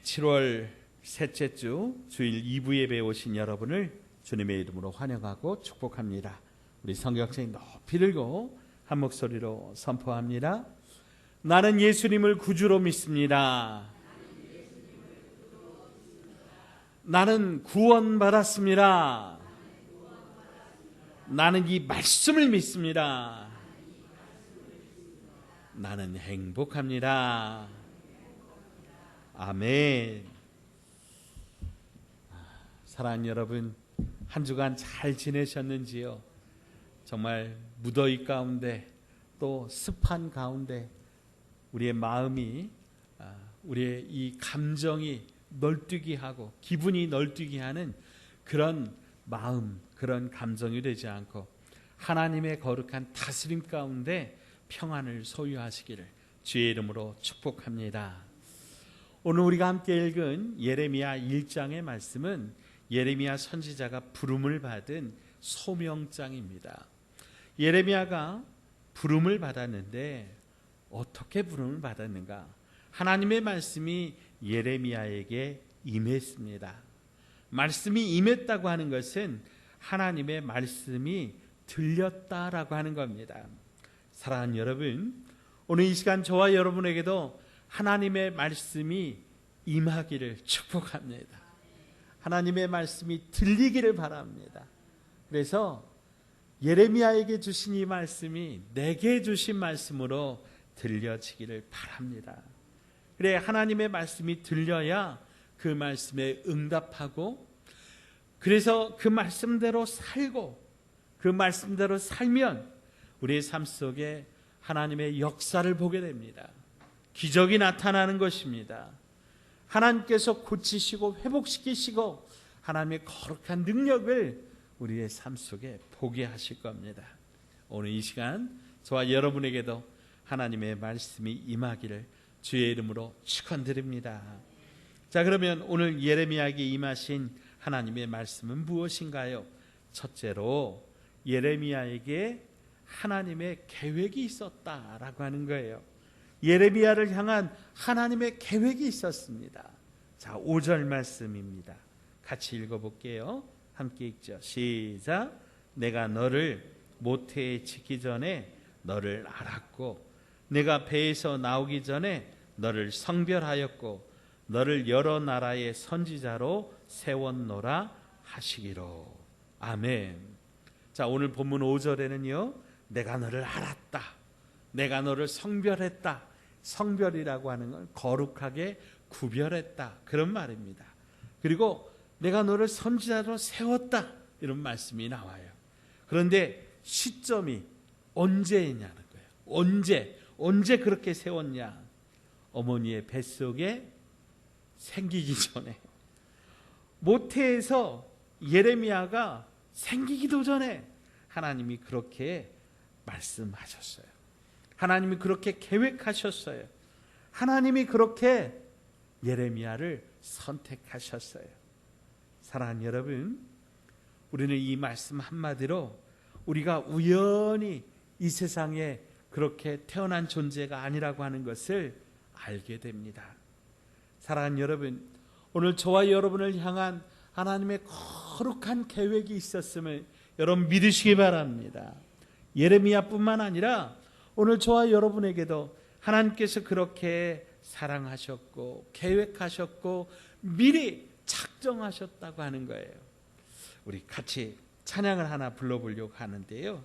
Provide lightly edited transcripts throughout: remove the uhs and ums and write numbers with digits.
7월 셋째 주 주일 2부 예배에 오신 여러분을 주님의 이름으로 환영하고 축복합니다. 우리 성경책 높이 들고 한 목소리로 선포합니다. 나는 예수님을 구주로 믿습니다. 나는 구원받았습니다. 나는 이 말씀을 믿습니다. 나는 행복합니다. 아멘. 사랑하는 여러분, 한 주간 잘 지내셨는지요? 정말 무더위 가운데 또 습한 가운데 우리의 마음이, 우리의 이 감정이 널뛰게 하고 기분이 널뛰게 하는 그런 마음, 그런 감정이 되지 않고 하나님의 거룩한 다스림 가운데 평안을 소유하시기를 주의 이름으로 축복합니다. 오늘 우리가 함께 읽은 예레미야 1장의 말씀은 예레미야 선지자가 부름을 받은 소명장입니다. 예레미야가 부름을 받았는데 어떻게 부름을 받았는가? 하나님의 말씀이 예레미야에게 임했습니다. 말씀이 임했다고 하는 것은 하나님의 말씀이 들렸다라고 하는 겁니다. 사랑하는 여러분, 오늘 이 시간 저와 여러분에게도 하나님의 말씀이 임하기를 축복합니다. 하나님의 말씀이 들리기를 바랍니다. 그래서 예레미야에게 주신 이 말씀이 내게 주신 말씀으로 들려지기를 바랍니다. 그래, 하나님의 말씀이 들려야 그 말씀에 응답하고, 그래서 그 말씀대로 살고, 그 말씀대로 살면 우리의 삶 속에 하나님의 역사를 보게 됩니다. 기적이 나타나는 것입니다. 하나님께서 고치시고 회복시키시고 하나님의 거룩한 능력을 우리의 삶 속에 보게 하실 겁니다. 오늘 이 시간 저와 여러분에게도 하나님의 말씀이 임하기를 주의 이름으로 축원드립니다. 자, 그러면 오늘 예레미야에게 임하신 하나님의 말씀은 무엇인가요? 첫째로 예레미야에게 하나님의 계획이 있었다라고 하는 거예요. 예레미야를 향한 하나님의 계획이 있었습니다. 자, 5절 말씀입니다. 같이 읽어볼게요. 함께 읽죠. 시작. 내가 너를 모태에 짓기 전에 너를 알았고, 내가 배에서 나오기 전에 너를 성별하였고, 너를 여러 나라의 선지자로 세웠노라 하시기로. 아멘. 자, 오늘 본문 5절에는요, 내가 너를 알았다, 내가 너를 성별했다. 성별이라고 하는 건 거룩하게 구별했다, 그런 말입니다. 그리고 내가 너를 선지자로 세웠다, 이런 말씀이 나와요. 그런데 시점이 언제냐는 거예요. 언제 그렇게 세웠냐? 어머니의 뱃속에 생기기 전에, 모태에서 예레미야가 생기기도 전에 하나님이 그렇게 말씀하셨어요. 하나님이 그렇게 계획하셨어요. 하나님이 그렇게 예레미야를 선택하셨어요. 사랑하는 여러분, 우리는 이 말씀 한마디로 우리가 우연히 이 세상에 그렇게 태어난 존재가 아니라고 하는 것을 알게 됩니다. 사랑하는 여러분, 오늘 저와 여러분을 향한 하나님의 거룩한 계획이 있었음을 여러분 믿으시기 바랍니다. 예레미야뿐만 아니라 오늘 저와 여러분에게도 하나님께서 그렇게 사랑하셨고 계획하셨고 미리 작정하셨다고 하는 거예요. 우리 같이 찬양을 하나 불러보려고 하는데요,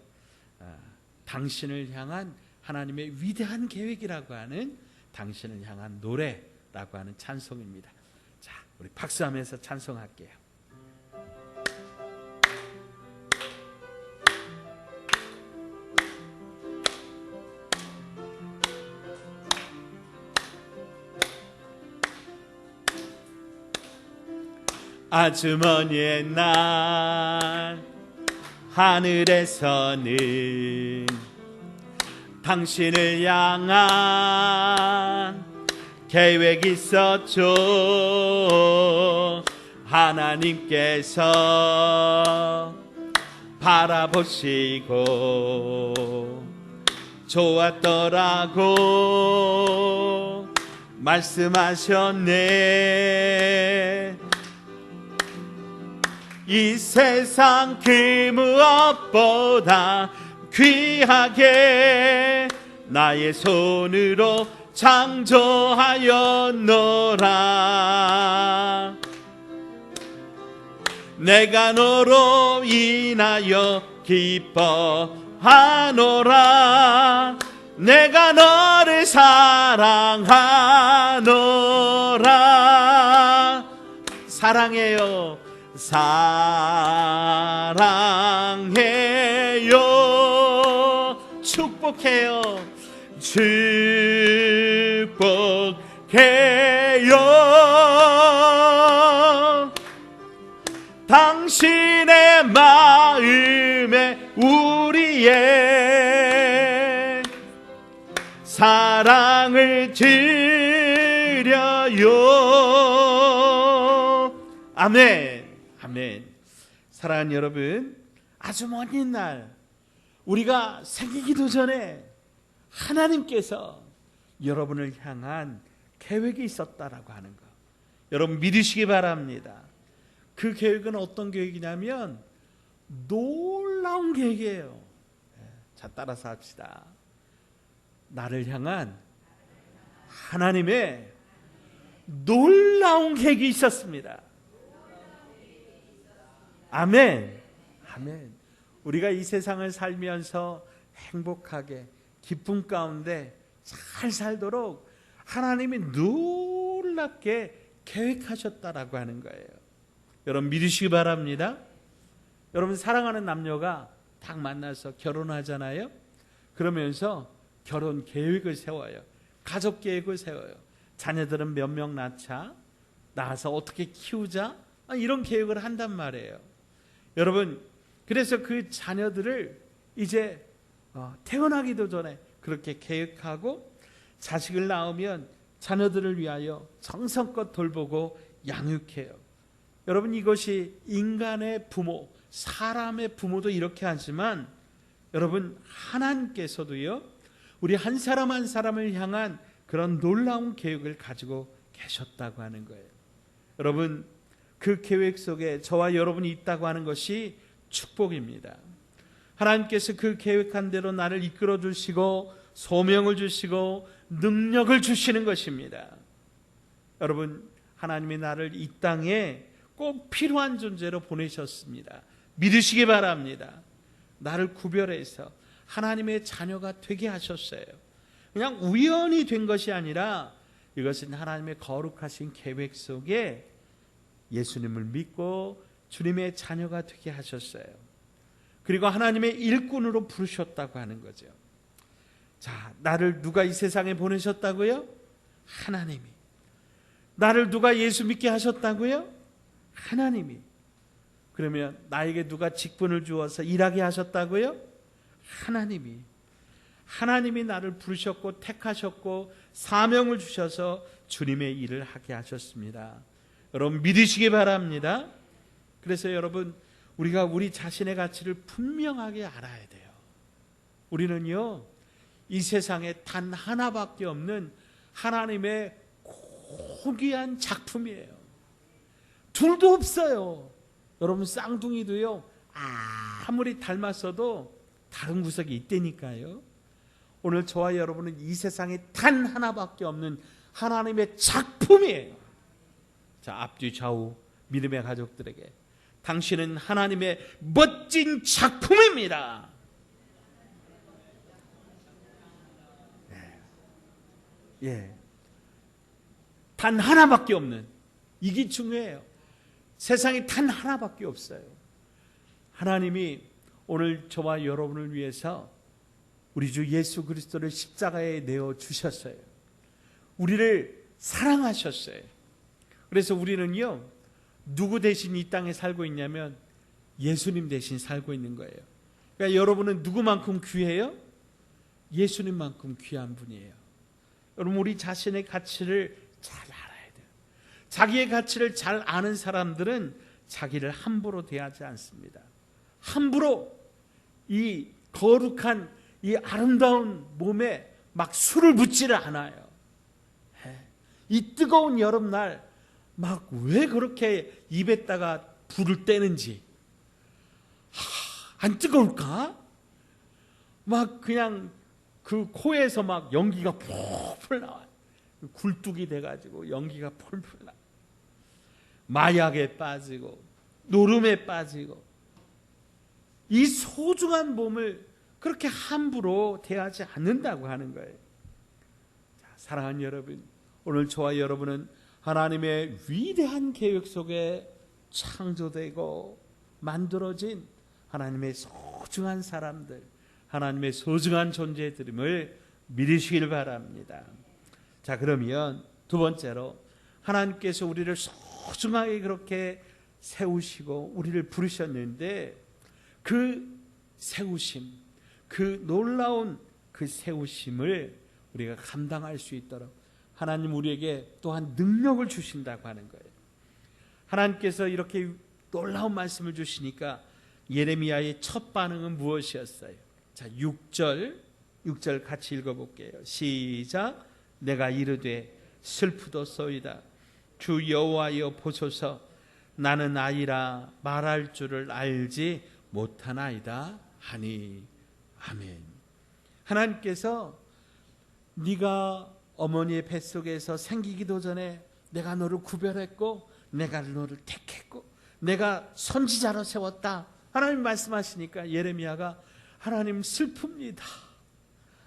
당신을 향한 하나님의 위대한 계획이라고 하는 당신을 향한 노래라고 하는 찬송입니다. 자, 우리 박수하면서 찬송할게요. 아주 먼 옛날 하늘에서는 당신을 향한 계획이 있었죠. 하나님께서 바라보시고 좋았더라고. 말씀하셨네. 이 세상 그 무엇보다 귀하게 나의 손으로 창조하였노라. 내가 너로 인하여 기뻐하노라. 내가 너를 사랑하노라. 사랑해요. 사랑해요. 축복해요. 축복해요. 당신의 마음에 우리의 사랑을 드려요. 아멘. 아멘. 사랑하는 여러분, 아주 먼 옛날 우리가 생기기도 전에 하나님께서 여러분을 향한 계획이 있었다라고 하는 거 여러분 믿으시기 바랍니다. 그 계획은 어떤 계획이냐면 놀라운 계획이에요. 자, 따라서 합시다. 나를 향한 하나님의 놀라운 계획이 있었습니다. 아멘. 아멘. 우리가 이 세상을 살면서 행복하게 기쁨 가운데 잘 살도록 하나님이 놀랍게 계획하셨다라고 하는 거예요. 여러분 믿으시기 바랍니다. 여러분 사랑하는 남녀가 딱 만나서 결혼하잖아요. 그러면서 결혼 계획을 세워요. 가족 계획을 세워요. 자녀들은 몇 명 낳아서 어떻게 키우자? 이런 계획을 한단 말이에요. 여러분 그래서 그 자녀들을 이제 태어나기도 전에 그렇게 계획하고 자식을 낳으면 자녀들을 위하여 정성껏 돌보고 양육해요. 여러분 이것이 인간의 부모, 사람의 부모도 이렇게 하지만 여러분 하나님께서도요 우리 한 사람 한 사람을 향한 그런 놀라운 계획을 가지고 계셨다고 하는 거예요. 여러분 그 계획 속에 저와 여러분이 있다고 하는 것이 축복입니다. 하나님께서 그 계획한 대로 나를 이끌어 주시고 소명을 주시고 능력을 주시는 것입니다. 여러분 하나님이 나를 이 땅에 꼭 필요한 존재로 보내셨습니다. 믿으시기 바랍니다. 나를 구별해서 하나님의 자녀가 되게 하셨어요. 그냥 우연히 된 것이 아니라 이것은 하나님의 거룩하신 계획 속에 예수님을 믿고 주님의 자녀가 되게 하셨어요. 그리고 하나님의 일꾼으로 부르셨다고 하는 거죠. 자, 나를 누가 이 세상에 보내셨다고요? 하나님이. 나를 누가 예수 믿게 하셨다고요? 하나님이. 그러면 나에게 누가 직분을 주어서 일하게 하셨다고요? 하나님이. 하나님이 나를 부르셨고 택하셨고 사명을 주셔서 주님의 일을 하게 하셨습니다. 여러분 믿으시기 바랍니다. 그래서 여러분 우리가 우리 자신의 가치를 분명하게 알아야 돼요. 우리는요 이 세상에 단 하나밖에 없는 하나님의 고귀한 작품이에요. 둘도 없어요. 여러분 쌍둥이도요 아무리 닮았어도 다른 구석이 있다니까요. 오늘 저와 여러분은 이 세상에 단 하나밖에 없는 하나님의 작품이에요. 자, 앞뒤 좌우 믿음의 가족들에게 당신은 하나님의 멋진 작품입니다. 예. 단 하나밖에 없는, 이게 중요해요. 세상에 단 하나밖에 없어요. 하나님이 오늘 저와 여러분을 위해서 우리 주 예수 그리스도를 십자가에 내어 주셨어요. 우리를 사랑하셨어요. 그래서 우리는요 누구 대신 이 땅에 살고 있냐면 예수님 대신 살고 있는 거예요. 그러니까 여러분은 누구만큼 귀해요? 예수님만큼 귀한 분이에요. 여러분 우리 자신의 가치를 잘 알아야 돼요. 자기의 가치를 잘 아는 사람들은 자기를 함부로 대하지 않습니다. 함부로 이 거룩한 이 아름다운 몸에 막 술을 붓지를 않아요. 이 뜨거운 여름날 막 왜 그렇게 입에다가 불을 떼는지, 안 뜨거울까? 막 그냥 그 코에서 막 연기가 풀풀 나와요. 굴뚝이 돼가지고 연기가 풀풀 나와요. 마약에 빠지고 노름에 빠지고, 이 소중한 몸을 그렇게 함부로 대하지 않는다고 하는 거예요. 자, 사랑하는 여러분, 오늘 저와 여러분은 하나님의 위대한 계획 속에 창조되고 만들어진 하나님의 소중한 사람들, 하나님의 소중한 존재들임을 믿으시길 바랍니다. 자, 그러면 두 번째로, 하나님께서 우리를 소중하게 그렇게 세우시고 우리를 부르셨는데, 그 세우심, 그 놀라운 그 세우심을 우리가 감당할 수 있도록 하나님 우리에게 또한 능력을 주신다고 하는 거예요. 하나님께서 이렇게 놀라운 말씀을 주시니까 예레미야의 첫 반응은 무엇이었어요? 자, 6절 같이 읽어볼게요. 시작. 내가 이르되 슬프도소이다. 주 여호와여 보소서, 나는 아이라 말할 줄을 알지 못하나이다 하니. 아멘. 하나님께서 네가 어머니의 뱃속에서 생기기도 전에 내가 너를 구별했고 내가 너를 택했고 내가 선지자로 세웠다. 하나님 말씀하시니까 예레미야가, 하나님 슬픕니다.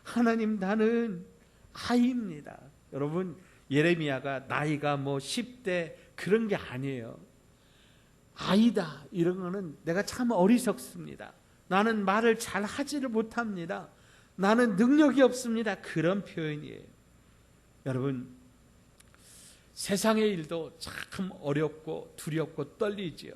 하나님 나는 아이입니다. 여러분, 예레미야가 나이가 뭐 10대 그런 게 아니에요. 아이다 이런 거는 내가 참 어리석습니다. 나는 말을 잘 하지를 못합니다. 나는 능력이 없습니다. 그런 표현이에요. 여러분, 세상의 일도 참 어렵고 두렵고 떨리지요.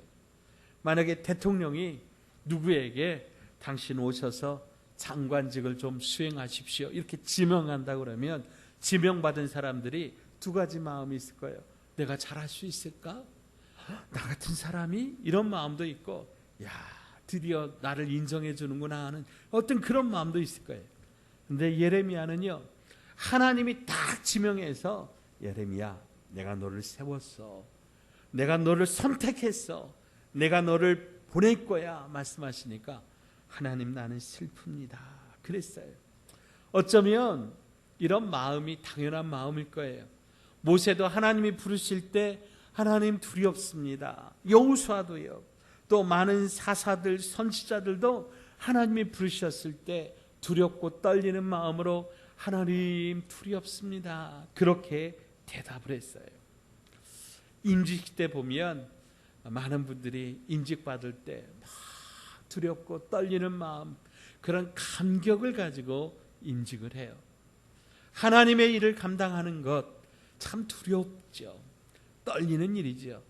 만약에 대통령이 누구에게 당신 오셔서 장관직을 좀 수행하십시오 이렇게 지명한다 그러면, 지명받은 사람들이 두 가지 마음이 있을 거예요. 내가 잘할 수 있을까? 나 같은 사람이? 이런 마음도 있고, 야, 드디어 나를 인정해 주는구나 하는 어떤 그런 마음도 있을 거예요. 근데 예레미야는요, 하나님이 딱 지명해서, 예레미야, 내가 너를 세웠어. 내가 너를 선택했어. 내가 너를 보낼 거야 말씀하시니까, 하나님 나는 슬픕니다 그랬어요. 어쩌면 이런 마음이 당연한 마음일 거예요. 모세도 하나님이 부르실 때 하나님 두렵습니다. 여호수아도요, 또 많은 사사들 선지자들도 하나님이 부르셨을 때 두렵고 떨리는 마음으로 하나님 두렵습니다 그렇게 대답을 했어요. 임직 때 보면 많은 분들이 임직 받을 때 막 두렵고 떨리는 마음, 그런 감격을 가지고 임직을 해요. 하나님의 일을 감당하는 것 참 두렵죠. 떨리는 일이죠.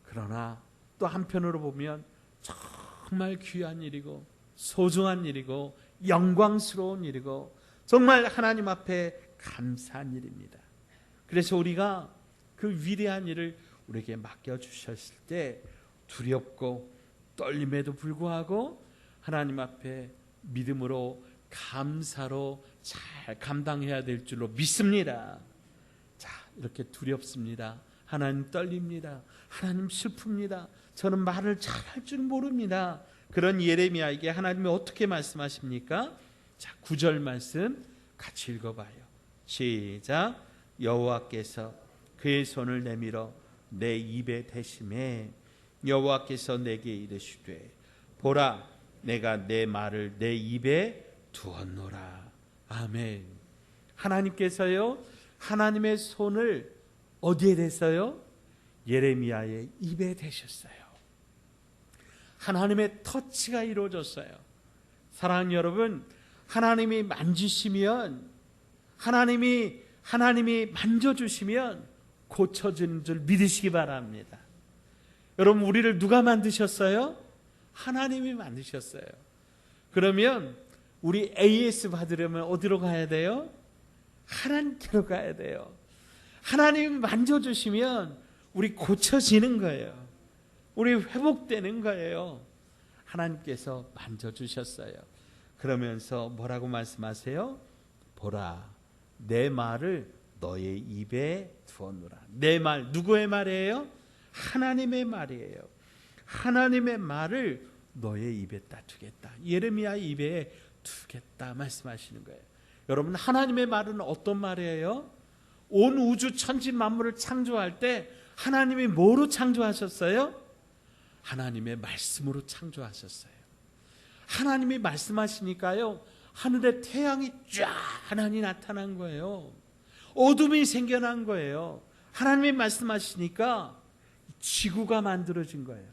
그러나 또 한편으로 보면 정말 귀한 일이고 소중한 일이고 영광스러운 일이고 정말 하나님 앞에 감사한 일입니다. 그래서 우리가 그 위대한 일을 우리에게 맡겨주셨을 때 두렵고 떨림에도 불구하고 하나님 앞에 믿음으로 감사로 잘 감당해야 될 줄로 믿습니다. 자, 이렇게 두렵습니다. 하나님 떨립니다. 하나님 슬픕니다. 저는 말을 잘할 줄 모릅니다. 그런 예레미야에게 하나님이 어떻게 말씀하십니까? 자, 9절 말씀 같이 읽어봐요. 시작. 여호와께서 그의 손을 내밀어 내 입에 대심에 여호와께서 내게 이르시되, 보라, 내가 내 말을 내 입에 두었노라. 아멘. 하나님께서요, 하나님의 손을 어디에 댔어요? 예레미야의 입에 대셨어요. 하나님의 터치가 이루어졌어요. 사랑하는 여러분, 하나님이 만지시면, 하나님이 만져주시면 고쳐지는 줄 믿으시기 바랍니다. 여러분, 우리를 누가 만드셨어요? 하나님이 만드셨어요. 그러면 우리 AS 받으려면 어디로 가야 돼요? 하나님께로 가야 돼요. 하나님이 만져주시면 우리 고쳐지는 거예요. 우리 회복되는 거예요. 하나님께서 만져주셨어요. 그러면서 뭐라고 말씀하세요? 보라, 내 말을 너의 입에 두었노라. 내 말, 누구의 말이에요? 하나님의 말이에요. 하나님의 말을 너의 입에다 두겠다. 예레미야 입에 두겠다 말씀하시는 거예요. 여러분, 하나님의 말은 어떤 말이에요? 온 우주 천지 만물을 창조할 때 하나님이 뭐로 창조하셨어요? 하나님의 말씀으로 창조하셨어요. 하나님이 말씀하시니까요, 하늘에 태양이 쫙 하나니 나타난 거예요. 어둠이 생겨난 거예요. 하나님이 말씀하시니까 지구가 만들어진 거예요.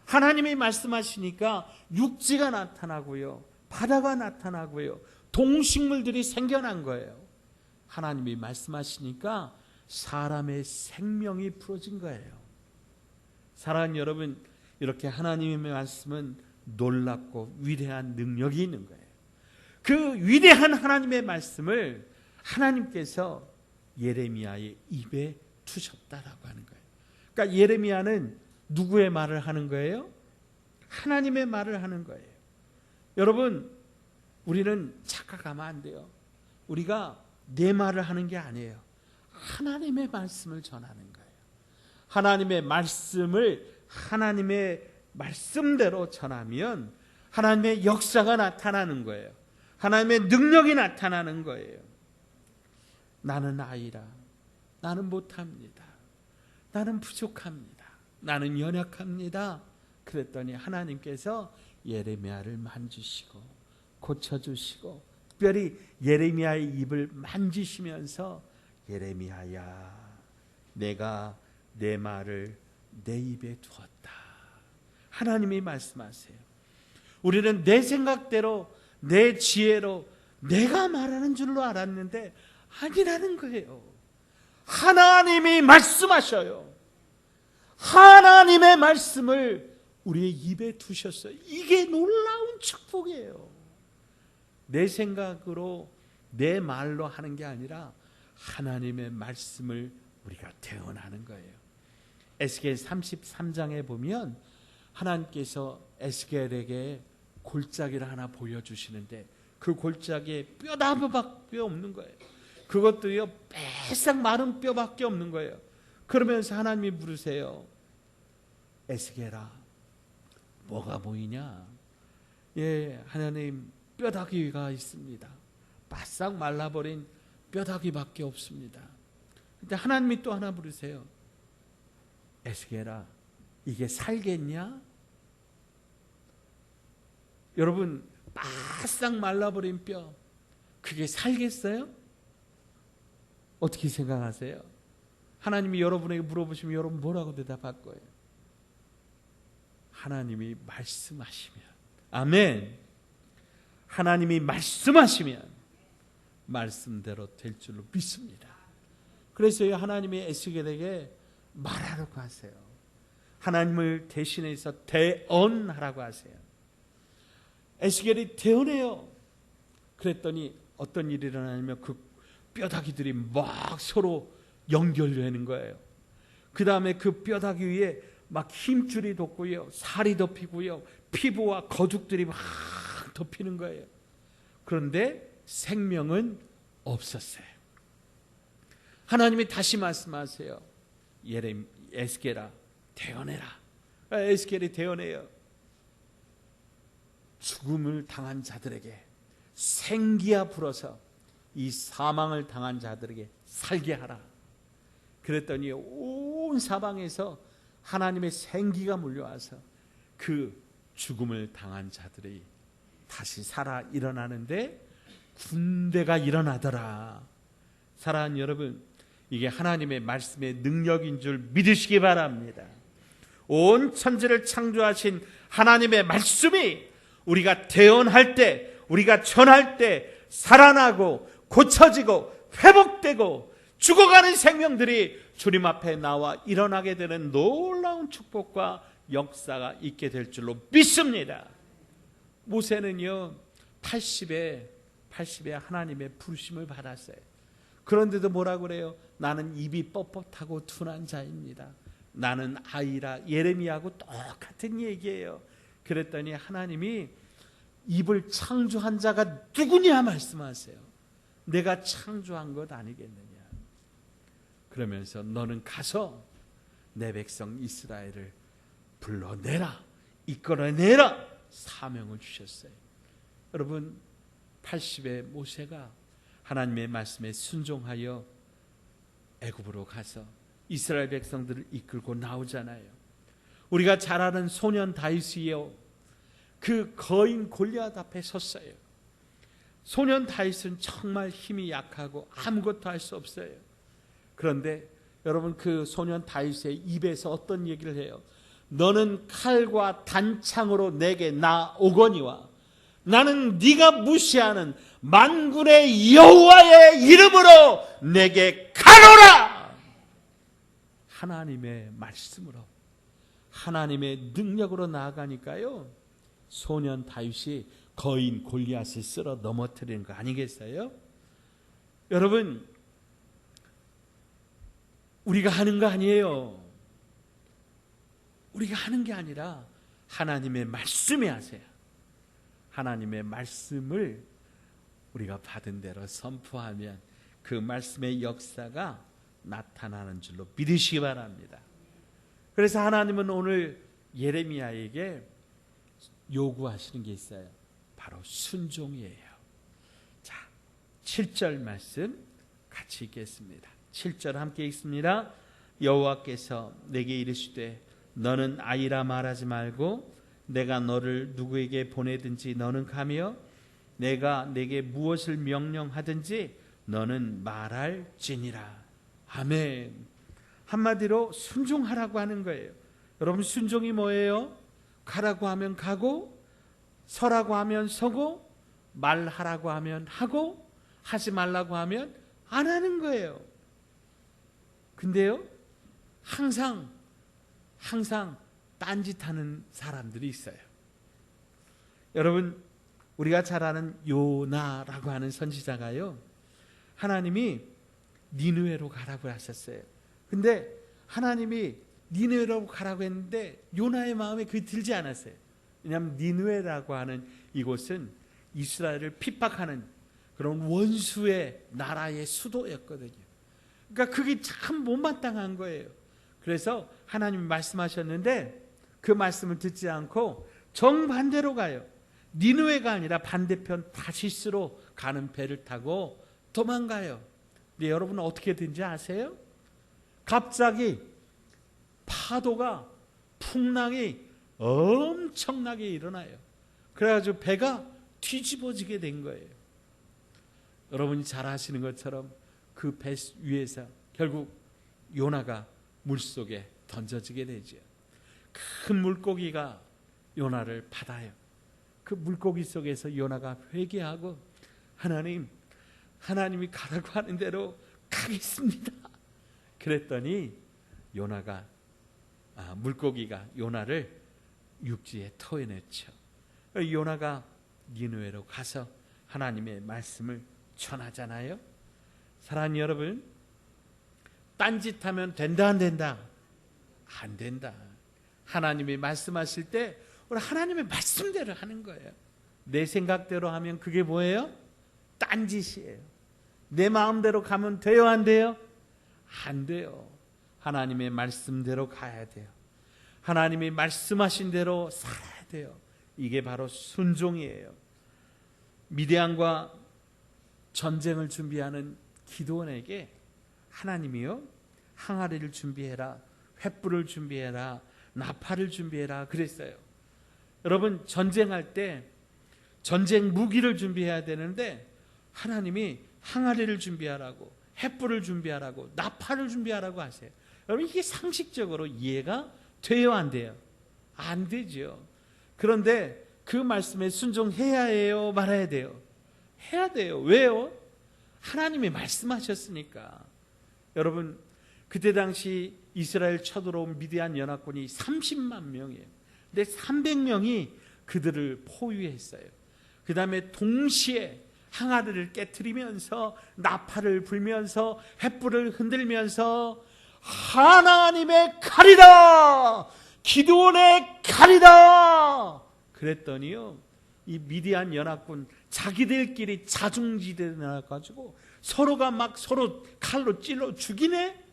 하나님이 말씀하시니까 육지가 나타나고요, 바다가 나타나고요, 동식물들이 생겨난 거예요. 하나님이 말씀하시니까 사람의 생명이 풀어진 거예요. 사랑하는 여러분, 이렇게 하나님의 말씀은 놀랍고 위대한 능력이 있는 거예요. 그 위대한 하나님의 말씀을 하나님께서 예레미야의 입에 두셨다라고 하는 거예요. 그러니까 예레미야는 누구의 말을 하는 거예요? 하나님의 말을 하는 거예요. 여러분, 우리는 착각하면 안 돼요. 우리가 내 말을 하는 게 아니에요. 하나님의 말씀을 전하는 거예요. 하나님의 말씀을 하나님의 말씀대로 전하면 하나님의 역사가 나타나는 거예요. 하나님의 능력이 나타나는 거예요. 나는 아이라, 나는 못합니다. 나는 부족합니다. 나는 연약합니다. 그랬더니 하나님께서 예레미야를 만지시고 고쳐주시고, 특별히 예레미야의 입을 만지시면서 예레미야야, 내가 내 말을 내 입에 두었다. 하나님이 말씀하세요. 우리는 내 생각대로, 내 지혜로 내가 말하는 줄로 알았는데 아니라는 거예요. 하나님이 말씀하셔요. 하나님의 말씀을 우리의 입에 두셨어요. 이게 놀라운 축복이에요. 내 생각으로, 내 말로 하는 게 아니라 하나님의 말씀을 우리가 대언하는 거예요. 에스겔 33장에 보면 하나님께서 에스겔에게 골짜기를 하나 보여주시는데 그 골짜기에 뼈다밖에 없는 거예요. 그것도요, 빼싹 마른 뼈밖에 없는 거예요. 그러면서 하나님이 물으세요. 에스겔아, 뭐가 보이냐? 예, 하나님, 뼈다귀가 있습니다. 바싹 말라버린 뼈다귀밖에 없습니다. 근데 하나님이 또 하나 부르세요. 에스겔아, 이게 살겠냐? 여러분, 바싹 말라버린 뼈, 그게 살겠어요? 어떻게 생각하세요? 하나님이 여러분에게 물어보시면 여러분 뭐라고 대답할 거예요? 하나님이 말씀하시면, 아멘. 하나님이 말씀하시면 말씀대로 될 줄로 믿습니다. 그래서 하나님이 에스겔에게 말하라고 하세요. 하나님을 대신해서 대언하라고 하세요. 에스겔이 대언해요. 그랬더니 어떤 일이 일어나냐면 그 뼈다귀들이 막 서로 연결되는 거예요. 그 다음에 그 뼈다귀 위에 막 힘줄이 돋고요, 살이 덮이고요, 피부와 거죽들이 막 덮이는 거예요. 그런데 생명은 없었어요. 하나님이 다시 말씀하세요. 에스겔아, 대언해라. 에스겔이 대언해요. 죽음을 당한 자들에게 생기야 불어서 이 사망을 당한 자들에게 살게 하라. 그랬더니 온 사방에서 하나님의 생기가 물려와서 그 죽음을 당한 자들이 다시 살아 일어나는데 군대가 일어나더라. 사랑하는 여러분, 이게 하나님의 말씀의 능력인 줄 믿으시기 바랍니다. 온 천지를 창조하신 하나님의 말씀이 우리가 대언할 때, 우리가 전할 때 살아나고 고쳐지고 회복되고 죽어가는 생명들이 주님 앞에 나와 일어나게 되는 놀라운 축복과 역사가 있게 될 줄로 믿습니다. 모세는요, 80에 하나님의 부르심을 받았어요. 그런데도 뭐라고 그래요? 나는 입이 뻣뻣하고 둔한 자입니다. 나는 아이라. 예레미야하고 똑같은 얘기예요. 그랬더니 하나님이 입을 창조한 자가 누구냐 말씀하세요. 내가 창조한 것 아니겠느냐. 그러면서 너는 가서 내 백성 이스라엘을 불러내라, 이끌어내라 사명을 주셨어요. 여러분 80의 모세가 하나님의 말씀에 순종하여 애굽으로 가서 이스라엘 백성들을 이끌고 나오잖아요. 우리가 잘 아는 소년 다윗이요, 그 거인 골리앗 앞에 섰어요. 소년 다윗은 정말 힘이 약하고 아무것도 할 수 없어요. 그런데 여러분 그 소년 다윗의 입에서 어떤 얘기를 해요? 너는 칼과 단창으로 내게 나오거니와 나는 네가 무시하는 만군의 여호와의 이름으로 내게 가노라. 하나님의 말씀으로, 하나님의 능력으로 나아가니까요, 소년 다윗이 거인 골리앗을 쓸어 넘어뜨리는 거 아니겠어요? 여러분 우리가 하는 거 아니에요. 우리가 하는 게 아니라 하나님의 말씀에 하세요. 하나님의 말씀을 우리가 받은 대로 선포하면 그 말씀의 역사가 나타나는 줄로 믿으시기 바랍니다. 그래서 하나님은 오늘 예레미야에게 요구하시는 게 있어요. 바로 순종이에요. 자, 7절 말씀 같이 읽겠습니다. 7절 함께 읽습니다. 여호와께서 내게 이르시되 너는 아이라 말하지 말고 내가 너를 누구에게 보내든지 너는 가며 내가 내게 무엇을 명령하든지 너는 말할지니라. 아멘. 한마디로 순종하라고 하는 거예요. 여러분 순종이 뭐예요? 가라고 하면 가고, 서라고 하면 서고, 말하라고 하면 하고, 하지 말라고 하면 안 하는 거예요. 근데요, 항상 딴짓하는 사람들이 있어요. 여러분 우리가 잘 아는 요나라고 하는 선지자가요, 하나님이 니느웨로 가라고 하셨어요. 근데 하나님이 니느웨로 가라고 했는데 요나의 마음에 그게 들지 않았어요. 왜냐하면 니느웨라고 하는 이곳은 이스라엘을 핍박하는 그런 원수의 나라의 수도였거든요. 그러니까 그게 참 못마땅한 거예요. 그래서 하나님이 말씀하셨는데 그 말씀을 듣지 않고 정반대로 가요. 니느웨가 아니라 반대편 다시스로 가는 배를 타고 도망가요. 근데 여러분은 어떻게 된지 아세요? 갑자기 파도가, 풍랑이 엄청나게 일어나요. 그래가지고 배가 뒤집어지게 된 거예요. 여러분이 잘 아시는 것처럼 그 배 위에서 결국 요나가 물속에 던져지게 되죠. 큰 물고기가 요나를 받아요. 그 물고기 속에서 요나가 회개하고 하나님이 가라고 하는 대로 가겠습니다. 그랬더니 물고기가 요나를 육지에 토해냈죠. 요나가 니느웨로 가서 하나님의 말씀을 전하잖아요. 사랑하는 여러분, 딴짓하면 된다 안 된다? 안 된다. 하나님이 말씀하실 때 우리 하나님의 말씀대로 하는 거예요. 내 생각대로 하면 그게 뭐예요? 딴짓이에요. 내 마음대로 가면 돼요 안 돼요? 안 돼요. 하나님의 말씀대로 가야 돼요. 하나님이 말씀하신 대로 살아야 돼요. 이게 바로 순종이에요. 미디안과 전쟁을 준비하는 기드온에게 하나님이요, 항아리를 준비해라, 횃불을 준비해라, 나팔을 준비해라 그랬어요. 여러분 전쟁할 때 전쟁 무기를 준비해야 되는데 하나님이 항아리를 준비하라고, 횃불을 준비하라고, 나팔을 준비하라고 하세요. 여러분 이게 상식적으로 이해가 돼요 안 돼요? 안 되죠. 그런데 그 말씀에 순종해야 해요 말아야 돼요? 해야 돼요. 왜요? 하나님이 말씀하셨으니까. 여러분 그때 당시 이스라엘 쳐들어온 미디안 연합군이 30만 명이에요. 근데 300명이 그들을 포위했어요. 그 다음에 동시에 항아리를 깨트리면서 나팔을 불면서 횃불을 흔들면서 하나님의 칼이다, 기드온의 칼이다 그랬더니요, 이 미디안 연합군 자기들끼리 자중지대에 나가지고 서로가 막 서로 칼로 찔러 죽이네.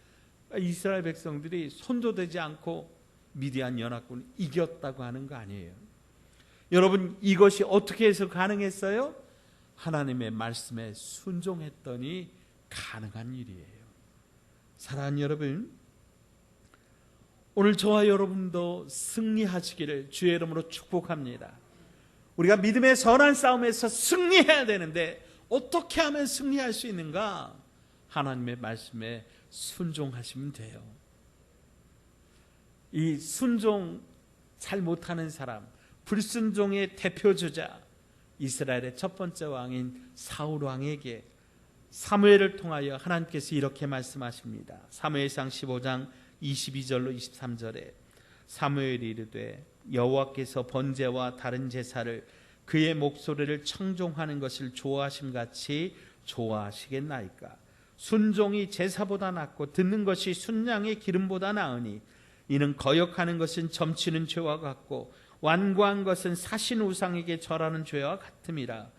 이스라엘 백성들이 손도되지 않고 미디안 연합군을 이겼다고 하는 거 아니에요. 여러분, 이것이 어떻게 해서 가능했어요? 하나님의 말씀에 순종했더니 가능한 일이에요. 사랑하는 여러분, 오늘 저와 여러분도 승리하시기를 주의 이름으로 축복합니다. 우리가 믿음의 선한 싸움에서 승리해야 되는데 어떻게 하면 승리할 수 있는가? 하나님의 말씀에 순종하시면 돼요. 이 순종 잘 못하는 사람, 불순종의 대표주자, 이스라엘의 첫 번째 왕인 사울 왕에게 사무엘을 통하여 하나님께서 이렇게 말씀하십니다. 사무엘상 15장 22절로 23절에 사무엘이 이르되 여호와께서 번제와 다른 제사를 그의 목소리를 청종하는 것을 좋아하심같이 좋아하시겠나이까. 순종이 제사보다 낫고 듣는 것이 순양의 기름보다 나으니 이는 거역하는 것은 점치는 죄와 같고 완고한 것은 사신 우상에게 절하는 죄와 같음이라.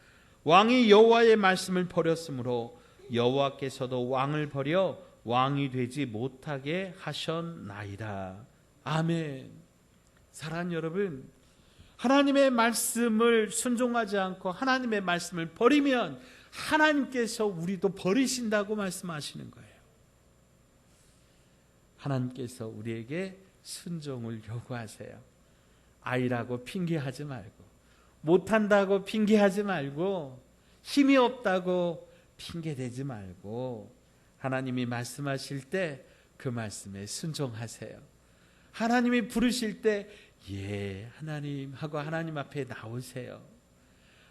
왕이 여호와의 말씀을 버렸으므로 여호와께서도 왕을 버려 왕이 되지 못하게 하셨나이다. 아멘. 사랑하는 여러분, 하나님의 말씀을 순종하지 않고 하나님의 말씀을 버리면 하나님께서 우리도 버리신다고 말씀하시는 거예요. 하나님께서 우리에게 순종을 요구하세요. 아이라고 핑계하지 말고, 못한다고 핑계하지 말고, 힘이 없다고 핑계대지 말고, 하나님이 말씀하실 때 그 말씀에 순종하세요. 하나님이 부르실 때 예, 하나님 하고 하나님 앞에 나오세요.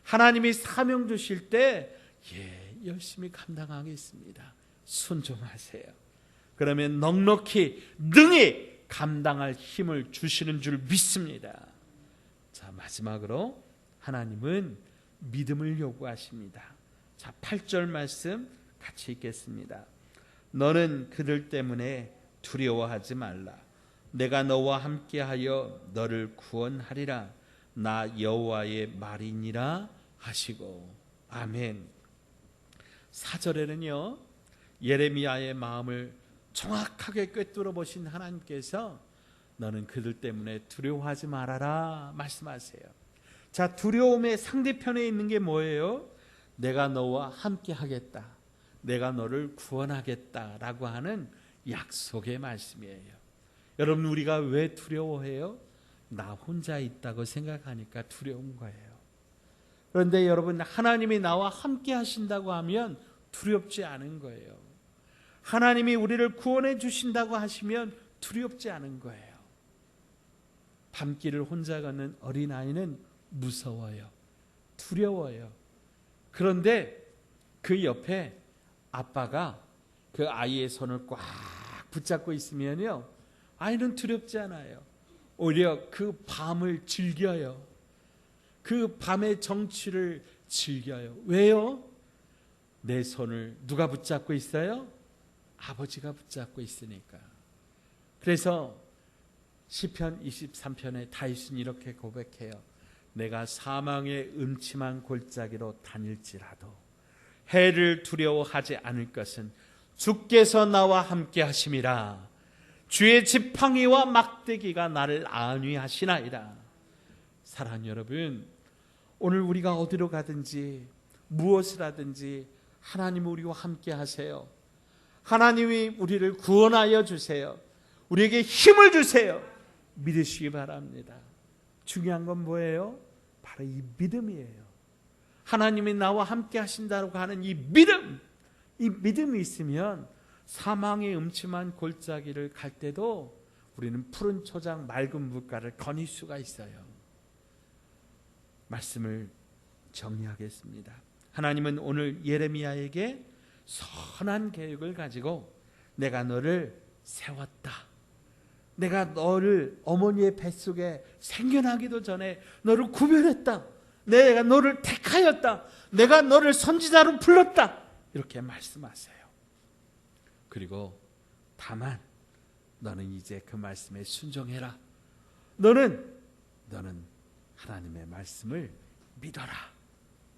하나님이 사명 주실 때 예, 열심히 감당하겠습니다. 순종하세요. 그러면 넉넉히 능히 감당할 힘을 주시는 줄 믿습니다. 자, 마지막으로 하나님은 믿음을 요구하십니다. 자, 8절 말씀 같이 읽겠습니다. 너는 그들 때문에 두려워하지 말라. 내가 너와 함께하여 너를 구원하리라. 나 여호와의 말이니라 하시고. 아멘. 4절에는요, 예레미야의 마음을 정확하게 꿰뚫어 보신 하나님께서 너는 그들 때문에 두려워하지 말아라 말씀하세요. 자, 두려움의 상대편에 있는 게 뭐예요? 내가 너와 함께 하겠다, 내가 너를 구원하겠다라고 하는 약속의 말씀이에요. 여러분, 우리가 왜 두려워해요? 나 혼자 있다고 생각하니까 두려운 거예요. 그런데 여러분, 하나님이 나와 함께 하신다고 하면 두렵지 않은 거예요. 하나님이 우리를 구원해 주신다고 하시면 두렵지 않은 거예요. 밤길을 혼자 가는 어린아이는 무서워요. 두려워요. 그런데 그 옆에 아빠가 그 아이의 손을 꽉 붙잡고 있으면요, 아이는 두렵지 않아요. 오히려 그 밤을 즐겨요. 그 밤의 정취를 즐겨요. 왜요? 내 손을 누가 붙잡고 있어요? 아버지가 붙잡고 있으니까. 그래서 시편 23편에 다윗은 이렇게 고백해요. 내가 사망의 음침한 골짜기로 다닐지라도 해를 두려워하지 않을 것은 주께서 나와 함께 하심이라. 주의 지팡이와 막대기가 나를 안위하시나이다. 사랑하는 여러분, 오늘 우리가 어디로 가든지 무엇을 하든지 하나님 우리와 함께 하세요. 하나님이 우리를 구원하여 주세요. 우리에게 힘을 주세요. 믿으시기 바랍니다. 중요한 건 뭐예요? 바로 이 믿음이에요. 하나님이 나와 함께 하신다고 하는 이 믿음, 이 믿음이 있으면 사망의 음침한 골짜기를 갈 때도 우리는 푸른 초장 맑은 물가를 거닐 수가 있어요. 말씀을 정리하겠습니다. 하나님은 오늘 예레미야에게 선한 계획을 가지고 내가 너를 세웠다, 내가 너를 어머니의 뱃속에 생겨나기도 전에 너를 구별했다, 내가 너를 택하였다, 내가 너를 선지자로 불렀다, 이렇게 말씀하세요. 그리고 다만 너는 이제 그 말씀에 순종해라. 너는 하나님의 말씀을 믿어라.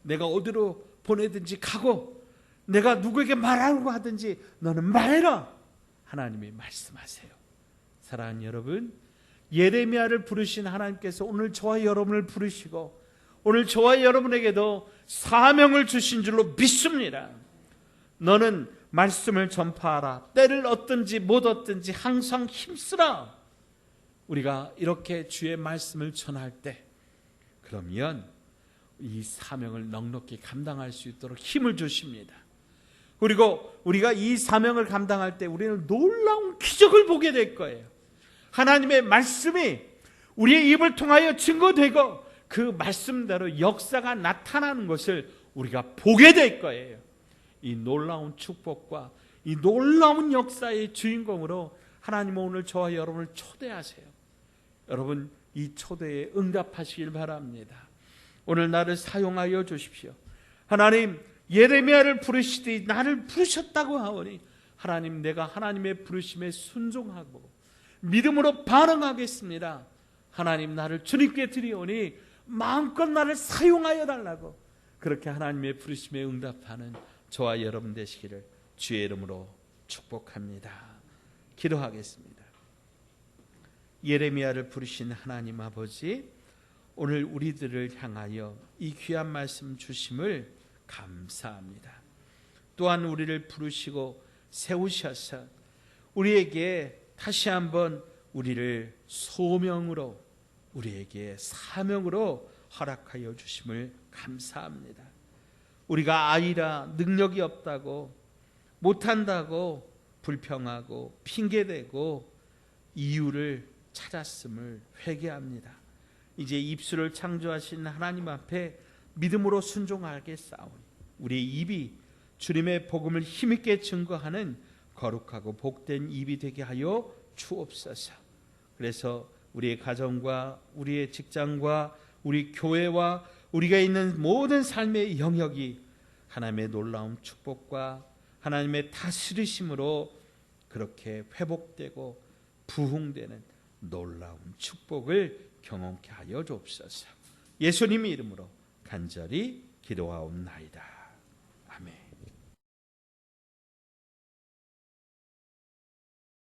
내가 어디로 보내든지 가고 내가 누구에게 말하려고 하든지 너는 말해라. 하나님이 말씀하세요. 사랑하는 여러분, 예레미야를 부르신 하나님께서 오늘 저와 여러분을 부르시고 오늘 저와 여러분에게도 사명을 주신 줄로 믿습니다. 너는 말씀을 전파하라. 때를 얻든지 못 얻든지 항상 힘쓰라. 우리가 이렇게 주의 말씀을 전할 때 그러면 이 사명을 넉넉히 감당할 수 있도록 힘을 주십니다. 그리고 우리가 이 사명을 감당할 때 우리는 놀라운 기적을 보게 될 거예요. 하나님의 말씀이 우리의 입을 통하여 증거되고 그 말씀대로 역사가 나타나는 것을 우리가 보게 될 거예요. 이 놀라운 축복과 이 놀라운 역사의 주인공으로 하나님은 오늘 저와 여러분을 초대하세요. 여러분, 이 초대에 응답하시길 바랍니다. 오늘 나를 사용하여 주십시오. 하나님, 예레미야를 부르시듯이 나를 부르셨다고 하오니 하나님, 내가 하나님의 부르심에 순종하고 믿음으로 반응하겠습니다. 하나님, 나를 주님께 드리오니 마음껏 나를 사용하여 달라고 그렇게 하나님의 부르심에 응답하는 저와 여러분 되시기를 주의 이름으로 축복합니다. 기도하겠습니다. 예레미야를 부르신 하나님 아버지, 오늘 우리들을 향하여 이 귀한 말씀 주심을 감사합니다. 또한 우리를 부르시고 세우셔서 우리에게 다시 한번 우리를 소명으로, 우리에게 사명으로 허락하여 주심을 감사합니다. 우리가 아이라 능력이 없다고, 못한다고 불평하고 핑계대고 이유를 찾았음을 회개합니다. 이제 입술을 창조하신 하나님 앞에 믿음으로 순종하겠사오니 우리의 입이 주님의 복음을 힘있게 증거하는 거룩하고 복된 입이 되게 하여 주옵소서. 그래서 우리의 가정과 우리의 직장과 우리 교회와 우리가 있는 모든 삶의 영역이 하나님의 놀라운 축복과 하나님의 다스리심으로 그렇게 회복되고 부흥되는 놀라운 축복을 경험케 하여 주옵소서. 예수님의 이름으로 간절히 기도하옵나이다. 아멘.